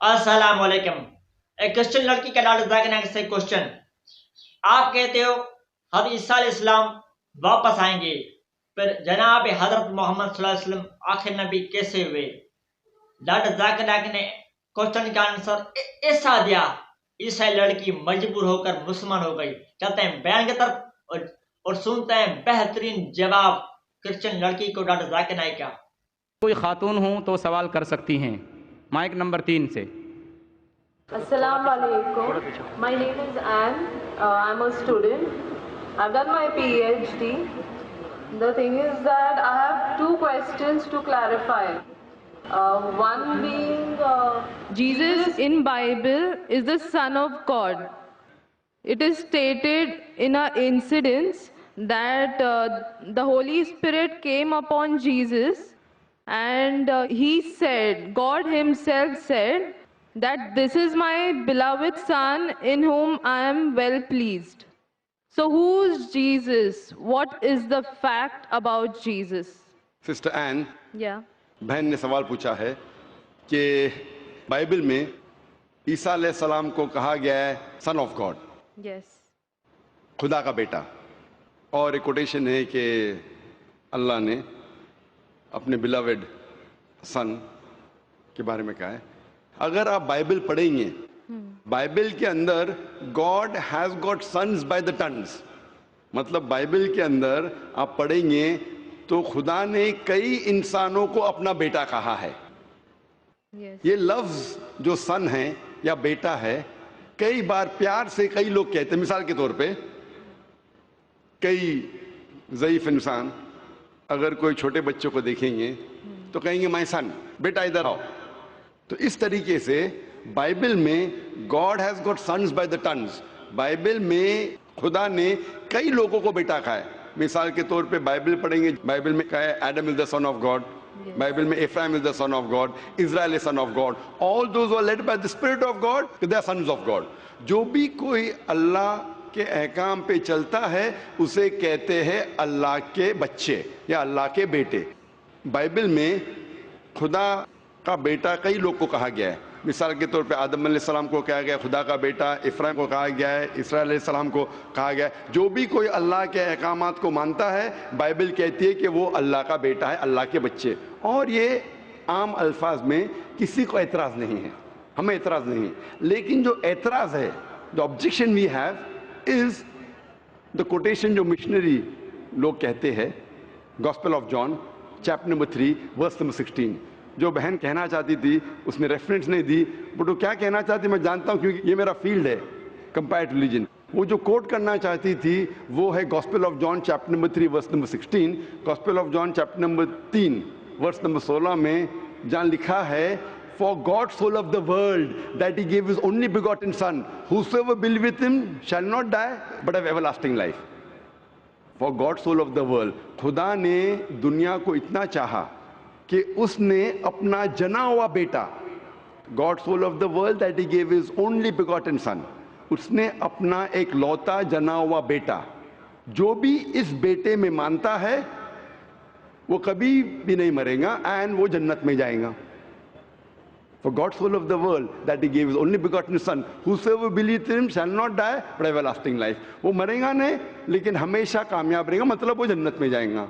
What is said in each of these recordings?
السلام علیکم۔ ایک کرسچن لڑکی کا ڈاکٹر ذاکر نائک سے کوشچن، آپ کہتے ہو حضرت عیسیٰ علیہ السلام واپس آئیں گے، پھر جناب حضرت محمد صلی اللہ علیہ وسلم آخر نبی کیسے ہوئے؟ ڈاکٹر ذاکر نائک نے کوشچن کا آنسر ایسا دیا، عیسائی لڑکی مجبور ہو کر مسلمان ہو گئی۔ چلتے ہیں بیان کی طرف اور سنتے ہیں بہترین جواب کرسچن لڑکی کو ڈاکٹر ذاکر نائک کا۔ کوئی خاتون ہوں تو سوال کر سکتی ہیں، مائک نمبر 3 سے۔ Assalamu alaikum. My name is Anne. I'm a student. I've done my PhD. The thing is that I have two questions to clarify. One being, Jesus in Bible is the Son of God. It is stated in an incident that the Holy Spirit came upon Jesus and he said, God himself said, that this is my beloved Son in whom I am well pleased. So who's Jesus? What is the fact about Jesus? Sister Ann, Yeah. بہن نے سوال پوچھا ہے کہ Bible میں عیسیٰ علیہ السلام کو کہا گیا ہے سن آف گاڈ، Yes. خدا کا بیٹا، اور ایک کوٹیشن ہے کہ اللہ نے اپنے بلاوڈ سن کے بارے میں کہا ہے۔ اگر آپ بائبل پڑھیں گے، بائبل کے اندر God has got sons by the tons, مطلب بائبل کے اندر آپ پڑھیں گے تو خدا نے کئی انسانوں کو اپنا بیٹا کہا ہے۔ Yes. یہ لفظ جو سن ہے یا بیٹا ہے، کئی بار پیار سے کئی لوگ کہتے ہیں۔ مثال کے طور پہ کئی ضعیف انسان اگر کوئی چھوٹے بچوں کو دیکھیں گے تو کہیں گے مائی سن، بیٹا ادھر آؤ۔ تو اس طریقے سے بائبل میں God has got sons by the tons, Bible میں خدا نے کئی لوگوں کو بیٹا کہا ہے۔ مثال کے طور پہ بائبل پڑھیں گے، بائبل میں کہا ہے Adam is the son of God, Bible میں Ephraim is the son of God, Israel is son of God, all those are led by the spirit of God, they are sons of God. جو بھی کوئی اللہ کے احکام پہ چلتا ہے اسے کہتے ہیں اللہ کے بچے یا اللہ کے بیٹے۔ بائبل میں خدا کا بیٹا کئی لوگ کو کہا گیا ہے۔ مثال کے طور پہ آدم علیہ السلام کو کہا گیا خدا کا بیٹا، افرایم کو کہا گیا ہے، اسرائیل علیہ السلام کو کہا گیا ہے۔ جو بھی کوئی اللہ کے احکامات کو مانتا ہے بائبل کہتی ہے کہ وہ اللہ کا بیٹا ہے، اللہ کے بچے۔ اور یہ عام الفاظ میں کسی کو اعتراض نہیں ہے، ہمیں اعتراض نہیں ہے۔ لیکن جو اعتراض ہے، the objection we have is the quotation جو مشنری لوگ کہتے ہیں، gospel of John chapter number 3 verse number 16۔ جو بہن کہنا چاہتی تھی اس نے ریفرنس نہیں دی، بٹ وہ کیا کہنا چاہتی میں جانتا ہوں کیونکہ یہ میرا فیلڈ ہے، کمپیئرڈ ریلیجن۔ وہ جو کوٹ کرنا چاہتی تھی وہ ہے gospel of John chapter number 3 verse number 16۔ Gospel of John chapter number 3 verse number 16 میں جہاں لکھا ہے For God so loved the world that he gave his only begotten son, whosoever believeth with him shall not die but have everlasting life. For God so loved the world. خدا نے دنیا کو اتنا چاہا کہ اس نے اپنا جنا ہوا بیٹا، God so loved the world that he gave his only begotten son. اس نے اپنا ایک لوتا جنا ہوا بیٹا، جو بھی اس بیٹے میں مانتا ہے وہ کبھی بھی نہیں مرے گا and وہ جنت میں جائے گا۔ For God so loved the world that he gave his only begotten son, whosoever believeth in him shall not die but have everlasting life. وہ مرے گا نہیں لیکن ہمیشہ کامیاب رہے گا، مطلب وہ جنت میں جائیں گا۔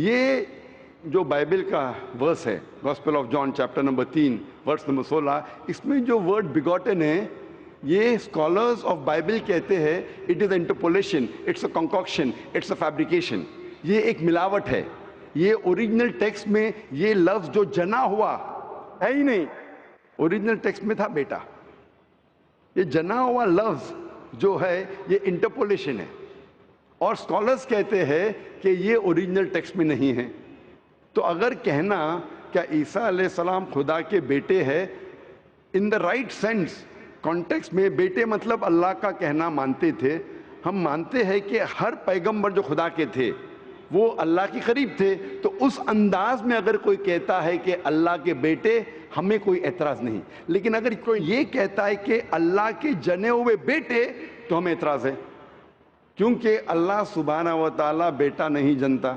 یہ جو بائبل کا ورس ہے gospel of John chapter number 3 verse number 16، اس میں جو ورڈ بیگوٹن ہے یہ اسکالرز آف بائبل کہتے ہیں it is interpolation, it's a concoction, it's a fabrication. یہ ایک ملاوٹ ہے۔ یہ اوریجنل ٹیکسٹ میں یہ لفظ جو جنا ہوا ہے ہی نہیں، اوریجنل ٹیکسٹ میں تھا بیٹا۔ یہ جنا ہوا لفظ جو ہے یہ انٹرپولیشن ہے، اور اسکالرز کہتے ہیں کہ یہ اوریجنل ٹیکسٹ میں نہیں ہے۔ تو اگر کہنا کیا عیسیٰ علیہ السلام خدا کے بیٹے ہیں ان دا رائٹ سینس کانٹیکسٹ میں، بیٹے مطلب اللہ کا کہنا مانتے تھے۔ ہم مانتے ہیں کہ ہر پیغمبر جو خدا کے تھے وہ اللہ کے قریب تھے، تو اس انداز میں اگر کوئی کہتا ہے کہ اللہ کے بیٹے، ہمیں کوئی اعتراض نہیں۔ لیکن اگر کوئی یہ کہتا ہے کہ اللہ کے جنے ہوئے بیٹے، تو ہمیں اعتراض ہے، کیونکہ اللہ سبحانہ و تعالیٰ بیٹا نہیں جنتا۔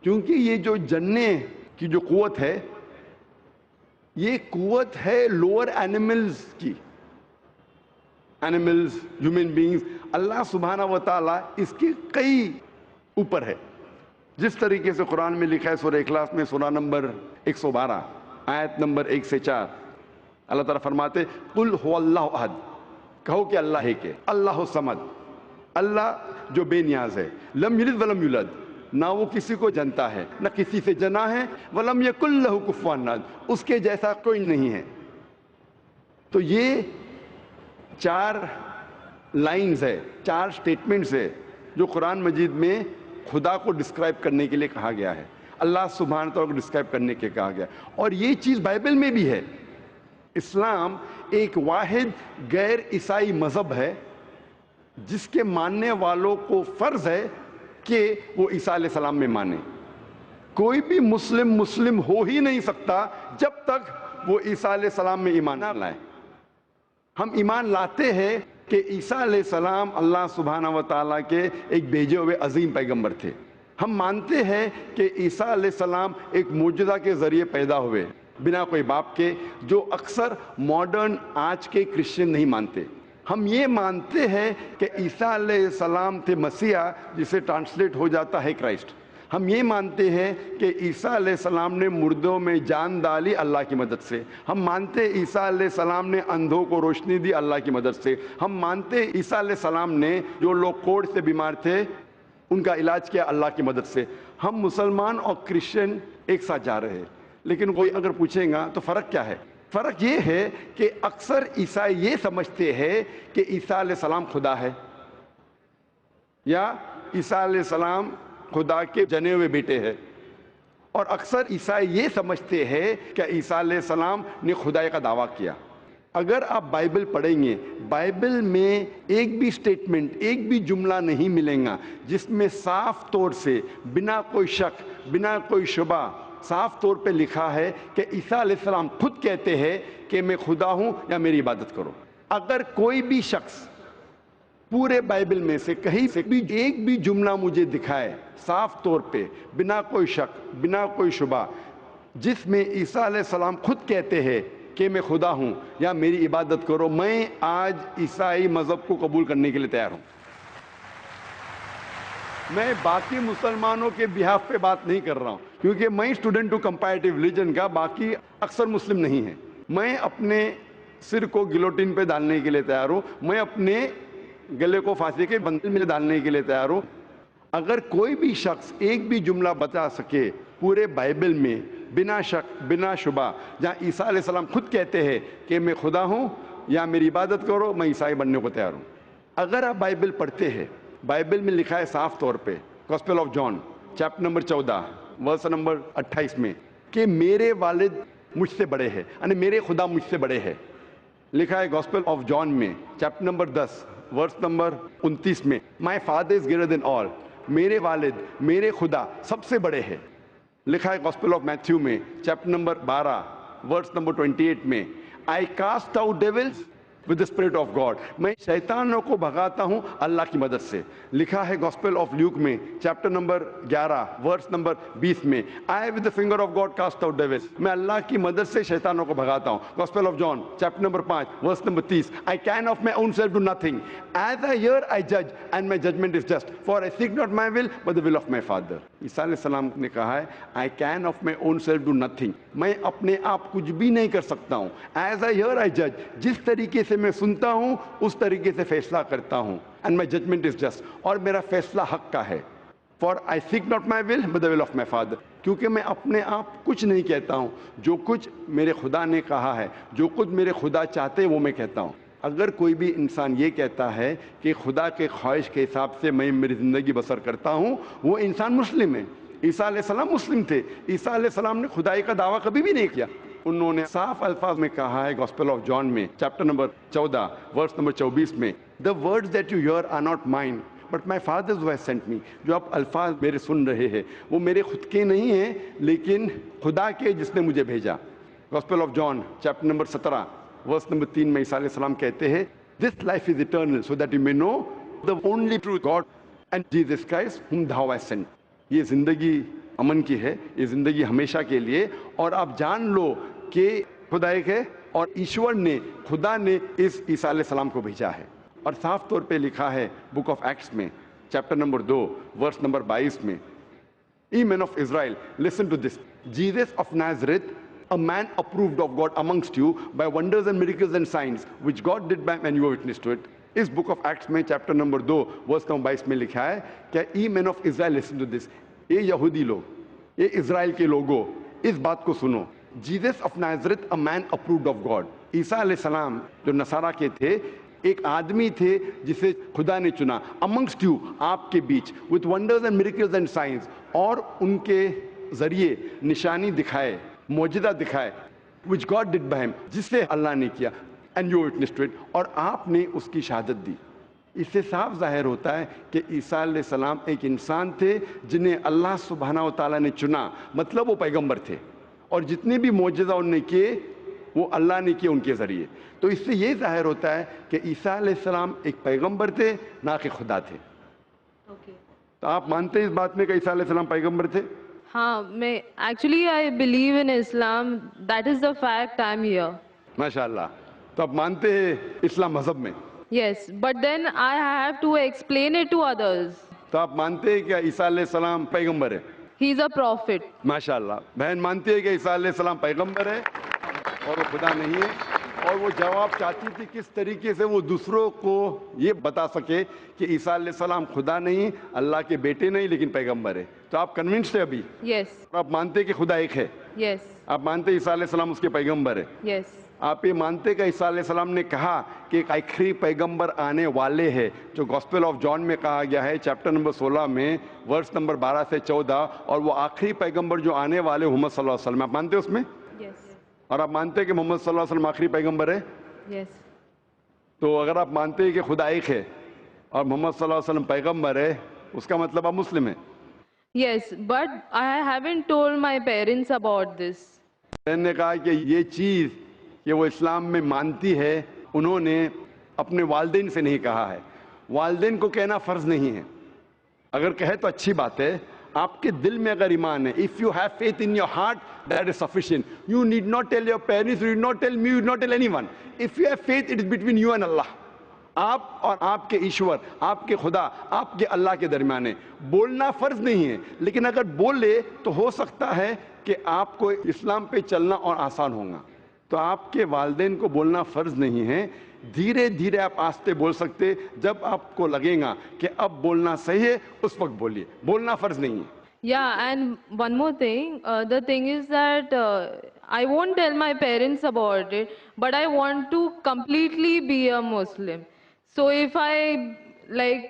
کیونکہ یہ جو جننے کی جو قوت ہے یہ قوت ہے لوور اینیملز کی، اینیملز، ہیومن بینگز. اللہ سبحانہ و تعالیٰ اس کے کئی اوپر ہے. جس طریقے سے قرآن میں لکھا ہے سورہ اخلاص میں سورہ نمبر 112 آیت نمبر 1 سے 4، اللہ تعالیٰ فرماتے قل هو اللہ احد، کہو کہ اللہ ہے کہ اللہ الصمد، اللہ جو بے نیاز ہے، لم یلد ولم یولد، نہ وہ کسی کو جنتا ہے نہ کسی سے جنا ہے، ولم یکن لہ کفوا احد، اس کے جیسا کوئی نہیں ہے. تو یہ 4 لائنز ہے، 4 سٹیٹمنٹس ہے جو قرآن مجید میں خدا کو ڈسکرائب کرنے کے لیے کہا گیا ہے، اللہ سبحانہ تعالیٰ کو ڈسکرائب کرنے کے کہا گیا. اور یہ چیز بائبل میں بھی ہے. اسلام ایک واحد غیر عیسائی مذہب ہے جس کے ماننے والوں کو فرض ہے کہ وہ عیسیٰ علیہ السلام میں مانے. کوئی بھی مسلم ہو ہی نہیں سکتا جب تک وہ عیسیٰ علیہ السلام میں ایمان نہ لائے. ہم ایمان لاتے ہیں کہ عیسیٰ علیہ السلام اللہ سبحانہ و تعالیٰ کے ایک بھیجے ہوئے عظیم پیغمبر تھے. ہم مانتے ہیں کہ عیسیٰ علیہ السلام ایک معجزہ کے ذریعے پیدا ہوئے بنا کوئی باپ کے، جو اکثر ماڈرن آج کے کرسچن نہیں مانتے. ہم یہ مانتے ہیں کہ عیسیٰ علیہ السلام تھے مسیح، جسے ٹرانسلیٹ ہو جاتا ہے کرائسٹ. ہم یہ مانتے ہیں کہ عیسیٰ علیہ السلام نے مردوں میں جان ڈالی اللہ کی مدد سے. ہم مانتے ہیں عیسیٰ علیہ السلام نے اندھوں کو روشنی دی اللہ کی مدد سے. ہم مانتے ہیں عیسیٰ علیہ السلام نے جو لوگ کوڑ سے بیمار تھے ان کا علاج کیا اللہ کی مدد سے. ہم مسلمان اور کرسچن ایک ساتھ جا رہے ہیں. لیکن کوئی اگر پوچھیں گا تو فرق کیا ہے؟ فرق یہ ہے کہ اکثر عیسائی یہ سمجھتے ہیں کہ عیسیٰ علیہ السلام خدا ہے، یا عیسیٰ علیہ السلام خدا کے جنے ہوئے بیٹے ہیں. اور اکثر عیسائی یہ سمجھتے ہیں کہ عیسیٰ علیہ السلام نے خدائی کا دعویٰ کیا. اگر آپ بائبل پڑھیں گے، بائبل میں ایک بھی سٹیٹمنٹ، ایک بھی جملہ نہیں ملے گا جس میں صاف طور سے بنا کوئی شک، بنا کوئی شبہ صاف طور پہ لکھا ہے کہ عیسیٰ علیہ السلام خود کہتے ہیں کہ میں خدا ہوں یا میری عبادت کرو. اگر کوئی بھی شخص پورے بائبل میں سے کہیں سے بھی ایک بھی جملہ مجھے دکھائے صاف طور پہ بنا کوئی شک، بنا کوئی شبہ، جس میں عیسیٰ علیہ السلام خود کہتے ہیں کہ میں خدا ہوں یا میری عبادت کرو، میں آج عیسائی مذہب کو قبول کرنے کے لیے تیار ہوں. میں باقی مسلمانوں کے بہاف پہ بات نہیں کر رہا ہوں، کیونکہ میں اسٹوڈنٹ ہوں کمپیریٹیو ریلیجن کا، باقی اکثر مسلم نہیں ہیں. میں اپنے سر کو گلوٹین پہ ڈالنے کے لیے تیار ہوں، میں اپنے گلے کو پھانسی کے بندل میں ڈالنے کے لیے تیار ہوں. اگر کوئی بھی شخص ایک بھی جملہ بتا سکے پورے بائبل میں بنا شک، بنا شبہ، جہاں عیسیٰ علیہ السلام خود کہتے ہیں کہ میں خدا ہوں یا میری عبادت کرو، میں عیسائی بننے کو تیار ہوں. اگر آپ بائبل پڑھتے ہیں، بائبل میں لکھا ہے صاف طور پہ gospel of John chapter number 14 verse number 28 میں کہ میرے والد مجھ سے بڑے ہیں، یعنی میرے خدا مجھ سے بڑے ہیں. لکھا ہے گاسپل آف جان میں چیپٹر نمبر 10 ورس نمبر 29 میں my father is greater than آل، میرے والد، میرے خدا سب سے بڑے ہیں. لکھا ہے گاسپل آف میتھیو میں چیپٹر نمبر 12 ورس نمبر 28 میں I cast out devils with the spirit of God، میں شیطانوں کو بھگاتا ہوں اللہ کی مدد سے. لکھا ہے گاسپل آف لیوک میں چیپٹر نمبر 11 ورس نمبر 20 میں I with the finger of God cast out devils، میں اللہ کی مدد سے شیطانوں کو بھگاتا ہوں. Gospel of John chapter number 5 verse number 30 I can of my own self do nothing، as I hear I judge and my judgment is just، for I seek not my will but the will of my Father. عیسیٰ علیہ السلام نے کہا ہے I can of my own self do nothing، میں اپنے آپ کچھ بھی نہیں کر سکتا ہوں. as I hear I judge، جس طریقے سے میں سنتا ہوں اس طریقے سے فیصلہ کرتا ہوں. and my judgment is just، اور میرا فیصلہ حق کا ہے. for I seek not my will but the will of my Father، کیونکہ میں اپنے آپ کچھ نہیں کہتا ہوں، جو کچھ میرے خدا نے کہا ہے، جو کچھ میرے خدا چاہتے ہیں وہ میں کہتا ہوں. اگر کوئی بھی انسان یہ کہتا ہے کہ خدا کے خواہش کے حساب سے میں میری زندگی بسر کرتا ہوں، وہ انسان مسلم ہے. عیسیٰ علیہ السلام مسلم تھے. عیسیٰ علیہ السلام نے خدائی کا دعویٰ کبھی بھی نہیں کیا. انہوں نے صاف الفاظ میں کہا ہے گاسپل آف جان میں چیپٹر نمبر 14 ورس نمبر 24 میں the words that you hear are not mine but my father's who has sent me، جو آپ الفاظ میرے سن رہے ہیں وہ میرے خود کے نہیں ہیں لیکن خدا کے جس نے مجھے بھیجا. Gospel of John chapter number 17 verse number 3 میں عیسیٰ علیہ السلام کہتے ہیں this life is eternal so that you may know the only true God and Jesus Christ whom thou hast sent. یہ زندگی امن کی ہے، یہ زندگی ہمیشہ کے لیے، اور آپ جان لو کہ خدا ایک ہے اور ایشور نے خدا نے اس عیسیٰ علیہ السلام کو بھیجا ہے. اور صاف طور پہ لکھا ہے بک آف ایکٹس میں چیپٹر نمبر 2 ورس نمبر 22 میں, Ye men of Israel, listen to this. Jesus of Nazareth, a man approved of God amongst you by wonders and miracles and signs, which God did by and you were witness to it. اس book of Acts میں chapter number 2 verse number 22 میں لکھا ہے کہ ای مین of Israel listen to this, اے یہودی لوگ, اے اسرائیل کے لوگوں, اس بات کو سنو. Jesus of Nazareth a man approved of God. عیسیٰ علیہ السلام جو نصارہ کے تھے ایک آدمی تھے جسے خدا نے چنا, amongst you, آپ کے بیچ, with wonders and miracles and signs, اور ان کے ذریعے نشانی دکھائے, معجزہ دکھائے, which God did by him, جس سے اللہ نے کیا, and you witnessed to it, اور آپ نے اس کی شہادت دی. اس سے صاف ظاہر ہوتا ہے کہ عیسیٰ علیہ السلام ایک انسان تھے جنہیں اللہ سبحانہ و تعالیٰ نے چنا, مطلب وہ پیغمبر تھے, اور جتنے بھی معجزہ انہوں نے کیے وہ اللہ نے کیے ان کے ذریعے. تو اس سے یہ ظاہر ہوتا ہے کہ عیسیٰ علیہ السلام ایک پیغمبر تھے, نہ کہ خدا تھے. تو آپ مانتے ہیں اس بات میں کہ عیسیٰ علیہ السلام پیغمبر تھے؟ ہاں, میں actually I believe in Islam, that is the fact I am here. ماشاء اللہ. تو آپ مانتے ہیں اسلام مذہب میں؟ Yes, but then I have to explain it to others. تو آپ مانتے ہیں کہ عیسیٰ علیہ السلام پیغمبر ہے؟ ہی از اے پروفٹ. ماشاء اللہ. بہن مانتی ہے کہ عیسیٰ علیہ السلام پیغمبر ہے اور وہ خدا نہیں ہے, اور وہ جواب چاہتی تھی کس طریقے سے وہ دوسروں کو یہ بتا سکے کہ عیسیٰ علیہ السلام خدا نہیں, اللہ کے بیٹے نہیں, لیکن پیغمبر ہے. تو آپ کنونسڈ ہیں ابھی؟ یس. آپ مانتے ہیں کہ خدا ایک ہے؟ یس. آپ مانتے ہیں عیسیٰ علیہ السلام اس کے پیغمبر ہے؟ یس. آپ یہ مانتے کہ عیسیٰ علیہ السلام نے کہا کہ ایک آخری پیغمبر آنے والے ہیں, جو گاسپل آف جان میں کہا گیا ہے چیپٹر نمبر 16 میں ورس نمبر 12 سے 14, اور وہ آخری پیغمبر جو آنے والے محمد صلی اللہ علیہ وسلم, آپ مانتے ہیں اس میں؟ یس. اور آپ مانتے ہیں کہ محمد صلی اللہ علیہ وسلم آخری پیغمبر ہے؟ یس. تو اگر آپ مانتے ہیں کہ خدا ایک ہے اور محمد صلی اللہ علیہ وسلم پیغمبر ہے, اس کا مطلب آپ مسلم ہیں. Yes, but I haven't told my parents about this. میں نے کہا کہ یہ چیز کہ وہ اسلام میں مانتی ہے, انہوں نے اپنے والدین سے نہیں کہا ہے. والدین کو کہنا فرض نہیں ہے, اگر کہے تو اچھی بات ہے. آپ کے دل میں اگر ایمان ہے, if you have faith in your heart, that is sufficient. You need not tell your parents, you need not tell me, you need not tell anyone. If you have faith, it is between you and Allah. آپ اور آپ کے ایشور, آپ کے خدا, آپ کے اللہ کے درمیان ہے. بولنا فرض نہیں ہے, لیکن اگر بولے تو ہو سکتا ہے کہ آپ کو اسلام پہ چلنا اور آسان ہوگا. تو آپ کے والدین کو بولنا فرض نہیں ہے, دھیرے دھیرے آپ آہستہ بول سکتے. جب آپ کو لگے گا کہ اب بولنا صحیح ہے, اس وقت بولیے, بولنا فرض نہیں ہے. Yeah, and one more thing, the thing is that I won't tell my parents about it, but I want to completely be a Muslim. So if I like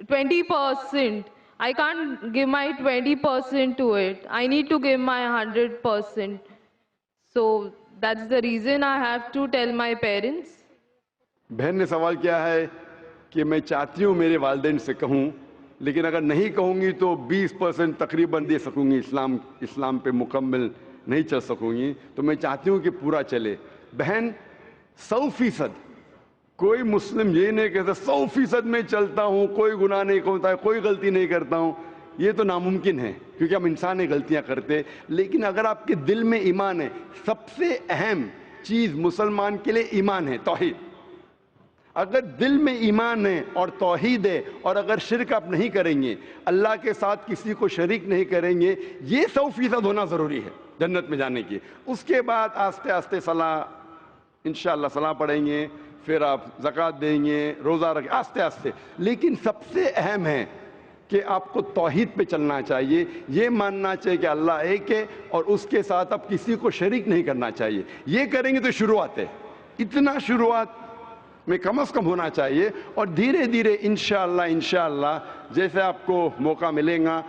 20%, I can't give my 20% to it. I need to give my 100%. So that's the reason I have to tell my parents. بہن نے سوال کیا ہے کہ میں چاہتی ہوں میرے والدین سے کہوں, لیکن اگر نہیں کہوں گی تو 20% تقریباً دے سکوں گی, اسلام پہ مکمل نہیں چل سکوں گی. تو میں چاہتی ہوں کہ پورا چلے. بہن 100%, کوئی مسلم یہ نہیں کہتا 100% میں چلتا ہوں, کوئی گناہ نہیں کرتا, کوئی غلطی نہیں کرتا ہوں. یہ تو ناممکن ہے, کیونکہ ہم انسان ہیں, غلطیاں کرتے. لیکن اگر آپ کے دل میں ایمان ہے, سب سے اہم چیز مسلمان کے لیے ایمان ہے, توحید. اگر دل میں ایمان ہے اور توحید ہے, اور اگر شرک آپ نہیں کریں گے, اللہ کے ساتھ کسی کو شریک نہیں کریں گے, یہ 100% ہونا ضروری ہے جنت میں جانے کی. اس کے بعد آہستہ آہستہ صلاح, انشاءاللہ صلاح پڑھیں گے, پھر آپ زکوٰۃ دیں گے, روزہ رکھیں, آہستہ آہستہ. لیکن سب سے اہم ہے کہ آپ کو توحید پہ چلنا چاہیے, یہ ماننا چاہیے کہ اللہ ایک ہے اور اس کے ساتھ آپ کسی کو شریک نہیں کرنا چاہیے. یہ کریں گے تو شروعات ہے, اتنا شروعات میں کم از کم ہونا چاہیے, اور دھیرے دھیرے انشاءاللہ جیسے آپ کو موقع ملے گا,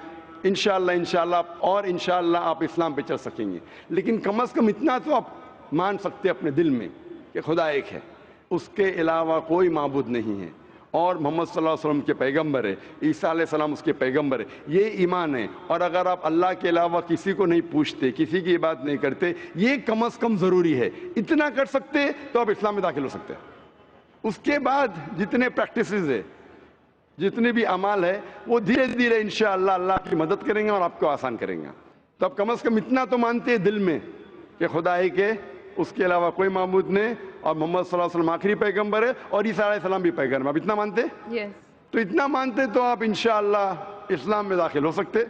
انشاءاللہ اور انشاءاللہ آپ اسلام پہ چل سکیں گے. لیکن کم از کم اتنا تو آپ مان سکتے اپنے دل میں کہ خدا ایک ہے, اس کے علاوہ کوئی معبود نہیں ہے, اور محمد صلی اللہ علیہ وسلم کے پیغمبر ہے, عیسیٰ علیہ السلام اس کے پیغمبر ہے. یہ ایمان ہے. اور اگر آپ اللہ کے علاوہ کسی کو نہیں پوچھتے, کسی کی بات نہیں کرتے, یہ کم از کم ضروری ہے. اتنا کر سکتے تو آپ اسلام میں داخل ہو سکتے ہیں. اس کے بعد جتنے پریکٹسز ہے, جتنے بھی اعمال ہے, وہ دھیرے دھیرے انشاءاللہ اللہ کی مدد کریں گے اور آپ کو آسان کریں گے. تو اب کم از کم اتنا تو مانتے ہیں دل میں کہ خدا ایک ہے, اس کے علاوہ کوئی معبود نہیں اور محمد صلی اللہ علیہ وسلم آخری پیغمبر ہے اور عیسیٰ علیہ السلام بھی پیغمبر. آپ اتنا مانتے؟ Yes. تو اتنا مانتے تو آپ انشاءاللہ اسلام میں داخل ہو سکتے.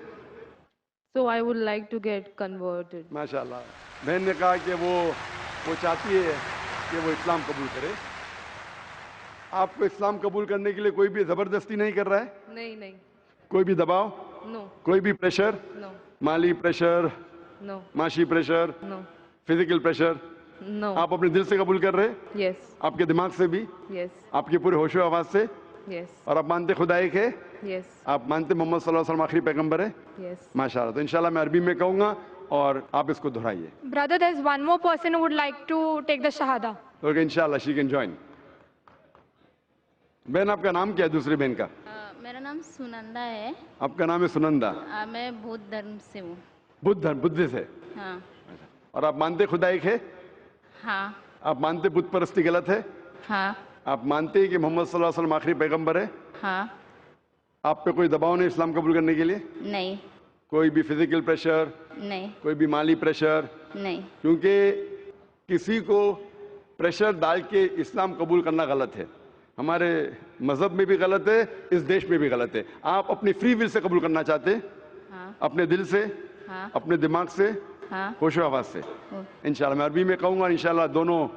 So I would like to get converted. ماشاءاللہ. بہن نے کہا کہ وہ چاہتی ہے کہ وہ اسلام قبول کرے. آپ کو اسلام قبول کرنے کے لیے کوئی بھی زبردستی نہیں کر رہا ہے؟ نہیں. کوئی بھی دباؤ؟ No. کوئی بھی پریشر؟ No. مالی پریشر، No. معاشی pressure, No. Physical pressure? No. آپ اپنے دل سے قبول کر رہے؟ Yes. آپ کے دماغ سے بھی؟ Yes. آپ کے پورے ہوش و آواز سے؟ Yes. اور آپ مانتے خدا ایک ہے؟ Yes. آپ مانتے محمد صلی اللہ علیہ وسلم آخری پیغمبر ہے؟ Yes. ماشاءاللہ. تو انشاءاللہ میں عربی میں کہوں گا اور آپ اس کو دہرائیے. Brother, there's one more person who would like to take the Shahada. Okay انشاءاللہ شی کین جوائن. بہن آپ کا نام کیا ہے دوسری بہن کا؟ میرا نام سنندا ہے. آپ کا نام ہے سنندا. میں بدھ دھرم سے ہوں. بدھ سے. ہاں. اور آپ مانتے خدا ایک ہے؟ ہاں. آپ مانتے بت پرستی غلط ہے؟ ہاں. آپ مانتے ہیں کہ محمد صلی اللہ علیہ وسلم آخری پیغمبر ہے؟ ہاں. آپ پہ کوئی دباؤ نہیں اسلام قبول کرنے کے لیے؟ نہیں. کوئی بھی فزیکل پریشر، نہیں. کوئی بھی مالی پریشر؟ نہیں. کیونکہ کسی کو پریشر ڈال کے اسلام قبول کرنا غلط ہے. ہمارے مذہب میں بھی غلط ہے، اس دیش میں بھی غلط ہے. آپ اپنی فری ول سے قبول کرنا چاہتے ہیں؟ ہاں. اپنے دل سے، ہاں. اپنے دماغ سے، ہاں. ہوش و آواز سے. انشاءاللہ میں عربی میں کہوں گا، انشاءاللہ دونوں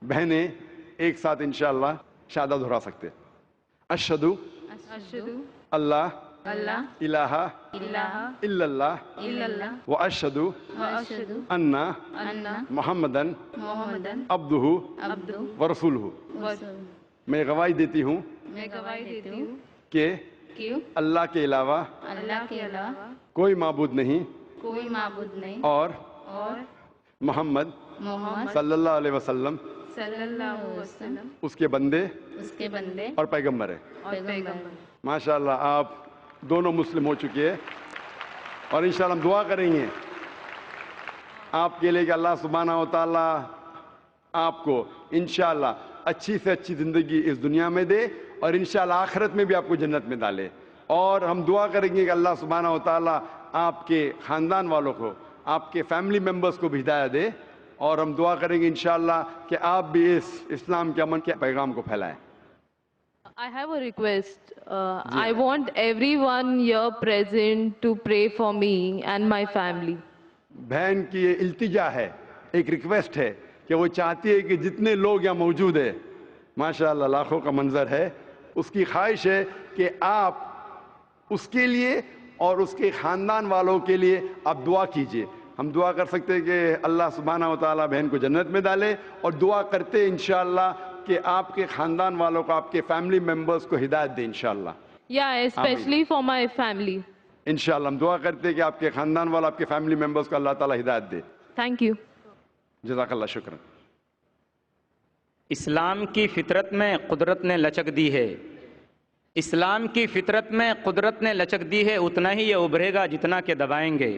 بہنیں ایک ساتھ انشاءاللہ شہادہ دہرا سکتے. اشہدو Ashhadu اللہ Allah الہ ilaha الا اللہ illallah واشہدو wa ashhadu انہ anna محمدن Muhammadan عبدہ abduhu ورسولہ. wa میں گواہی دیتی ہوں میں گواہی دیتی ہوں کہ کہ اللہ کے علاوہ اللہ کے علاوہ کوئی معبود نہیں کوئی معبود نہیں اور اور محمد محمد صلی اللہ علیہ وسلم صلی اللہ علیہ وسلم اس کے بندے اس کے بندے اور پیغمبر ہے. اور پیغمبر. ماشاءاللہ آپ دونوں مسلم ہو چکے ہیں اور انشاءاللہ ہم دعا کریں گے آپ کے لیے کہ اللہ سبحانہ و تعالیٰ آپ کو انشاءاللہ اچھی سے اچھی زندگی اس دنیا میں دے اور انشاءاللہ آخرت میں بھی آپ کو جنت میں ڈالے. اور ہم دعا کریں گے کہ اللہ سبحانہ و تعالیٰ آپ کے خاندان والوں کو، آپ کے فیملی ممبرز کو بھی ہدایت دے. اور ہم دعا کریں گے انشاءاللہ کہ آپ بھی اس اسلام کے امن کے پیغام کو پھیلائیں. I have a request. I want everyone here present to pray for me and my family. بہن کی یہ التجا ہے، ایک ریکویسٹ ہے کہ وہ چاہتی ہے کہ جتنے لوگ یہاں موجود ہیں، ماشاءاللہ لاکھوں کا منظر ہے، اس کی خواہش ہے کہ آپ اس کے لیے اور اس کے خاندان والوں کے لیے آپ دعا کیجئے. ہم دعا کر سکتے ہیں کہ اللہ سبحانہ و تعالیٰ بہن کو جنت میں ڈالے اور دعا کرتے ہیں انشاءاللہ کہ آپ کے خاندان والوں کو، آپ کے فیملی ممبرز کو ہدایت دے انشاءاللہ. Yeah, especially for my family. انشاءاللہ ہم دعا کرتے ہیں کہ آپ کے خاندان والوں، آپ کے فیملی ممبرز کو اللہ تعالیٰ ہدایت دے. Thank you. جزاک اللہ شکرا. اسلام کی فطرت میں قدرت نے لچک دی ہے. اسلام کی فطرت میں قدرت نے لچک دی ہے، اتنا ہی یہ ابھرے گا جتنا کہ دبائیں گے.